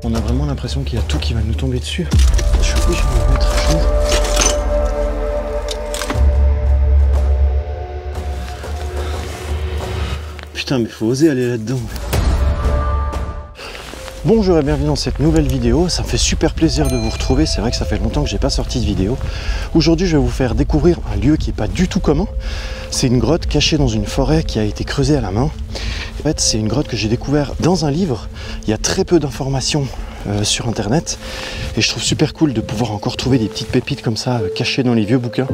On a vraiment l'impression qu'il y a tout qui va nous tomber dessus. Je suis obligé de me mettre à genoux. Putain, mais faut oser aller là-dedans. Bonjour et bienvenue dans cette nouvelle vidéo. Ça me fait super plaisir de vous retrouver. C'est vrai que ça fait longtemps que j'ai pas sorti de vidéo. Aujourd'hui, je vais vous faire découvrir un lieu qui n'est pas du tout commun. C'est une grotte cachée dans une forêt qui a été creusée à la main. En fait, c'est une grotte que j'ai découvert dans un livre. Il y a très peu d'informations sur internet et je trouve super cool de pouvoir encore trouver des petites pépites comme ça cachées dans les vieux bouquins,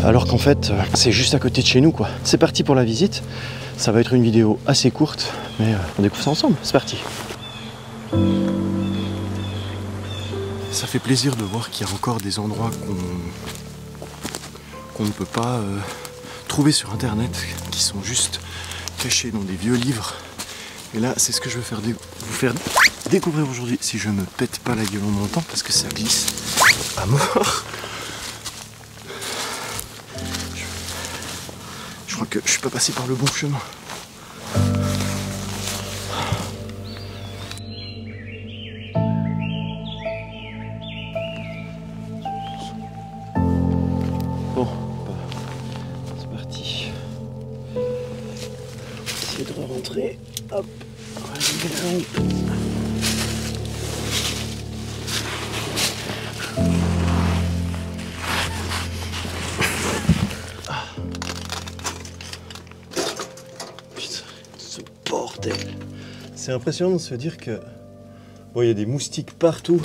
alors qu'en fait c'est juste à côté de chez nous quoi. C'est parti pour la visite. Ça va être une vidéo assez courte, mais on découvre ça ensemble. C'est parti. Ça fait plaisir de voir qu'il y a encore des endroits qu'on ne peut pas trouver sur internet, qui sont juste cachés dans des vieux livres. Et là, c'est ce que je veux vous faire découvrir aujourd'hui, si je me pète pas la gueule en montant, parce que ça glisse à mort. Je crois que je suis pas passé par le bon chemin. Bon, c'est parti. On va essayer de rentrer. Hop, on va lever la lampe. Ah. Putain, ce bordel. C'est impressionnant de se dire que bon, il y a des moustiques partout.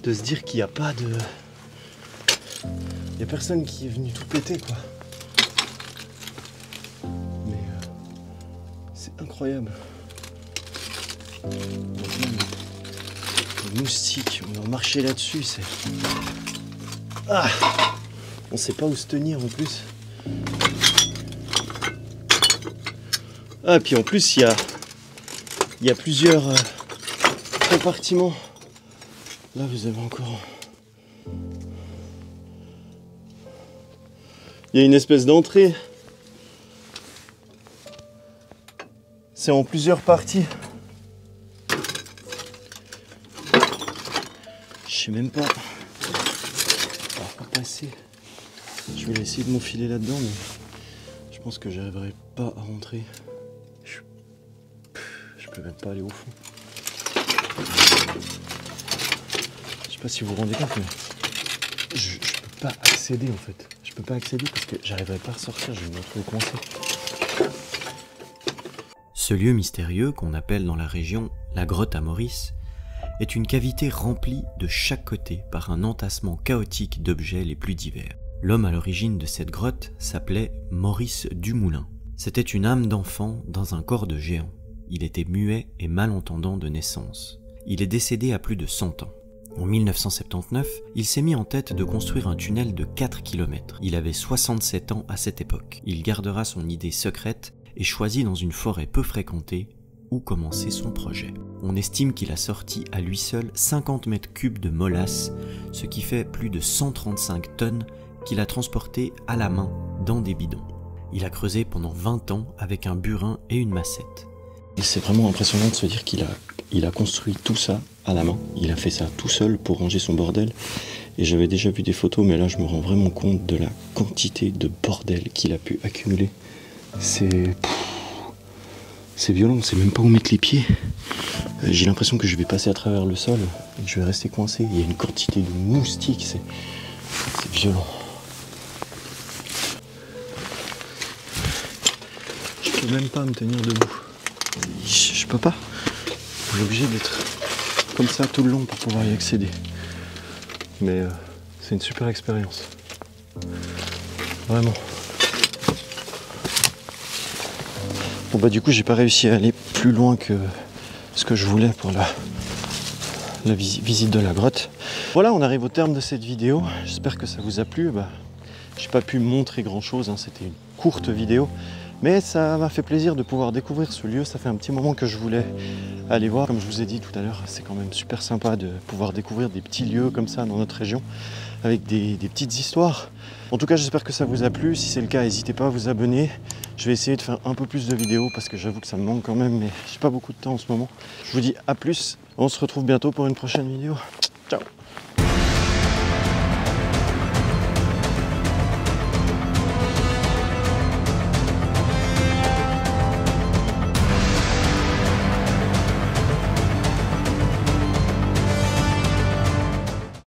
De se dire qu'il n'y a pas de... Il n'y a personne qui est venu tout péter quoi. C'est incroyable. Les moustiques, on va marcher là-dessus, c'est... Ah, on sait pas où se tenir en plus. Ah, et puis en plus, il y a plusieurs compartiments. Là, vous avez encore... Il y a une espèce d'entrée. C'est en plusieurs parties. Je sais même pas. On va pas passer. Je vais essayer de m'enfiler là-dedans, mais je pense que j'arriverai pas à rentrer. Je peux même pas aller au fond. Je sais pas si vous vous rendez compte, mais je peux pas accéder en fait. Je peux pas accéder parce que j'arriverai pas à ressortir. Je vais me retrouver coincé. Ce lieu mystérieux, qu'on appelle dans la région la grotte à Maurice, est une cavité remplie de chaque côté par un entassement chaotique d'objets les plus divers. L'homme à l'origine de cette grotte s'appelait Maurice Dumoulin. C'était une âme d'enfant dans un corps de géant. Il était muet et malentendant de naissance. Il est décédé à plus de 100 ans. En 1979, il s'est mis en tête de construire un tunnel de 4 km. Il avait 67 ans à cette époque. Il gardera son idée secrète et choisit dans une forêt peu fréquentée où commencer son projet. On estime qu'il a sorti à lui seul 50 mètres cubes de molasse, ce qui fait plus de 135 tonnes qu'il a transportées à la main dans des bidons. Il a creusé pendant 20 ans avec un burin et une massette. C'est vraiment impressionnant de se dire qu'il a construit tout ça à la main. Il a fait ça tout seul pour ranger son bordel. Et j'avais déjà vu des photos, mais là je me rends vraiment compte de la quantité de bordel qu'il a pu accumuler. C'est violent, on sait même pas où mettre les pieds. J'ai l'impression que je vais passer à travers le sol et que je vais rester coincé. Il y a une quantité de moustiques, c'est violent. Je peux même pas me tenir debout. Je peux pas. Je suis obligé d'être comme ça tout le long pour pouvoir y accéder. Mais c'est une super expérience. Vraiment. Bon bah du coup j'ai pas réussi à aller plus loin que ce que je voulais pour la visite de la grotte. Voilà, on arrive au terme de cette vidéo. J'espère que ça vous a plu. J'ai pas pu montrer grand chose, hein. C'était une courte vidéo. Mais ça m'a fait plaisir de pouvoir découvrir ce lieu. Ça fait un petit moment que je voulais aller voir. Comme je vous ai dit tout à l'heure, c'est quand même super sympa de pouvoir découvrir des petits lieux comme ça dans notre région, avec des petites histoires. En tout cas, j'espère que ça vous a plu. Si c'est le cas, n'hésitez pas à vous abonner. Je vais essayer de faire un peu plus de vidéos parce que j'avoue que ça me manque quand même, mais j'ai pas beaucoup de temps en ce moment. Je vous dis à plus, on se retrouve bientôt pour une prochaine vidéo. Ciao!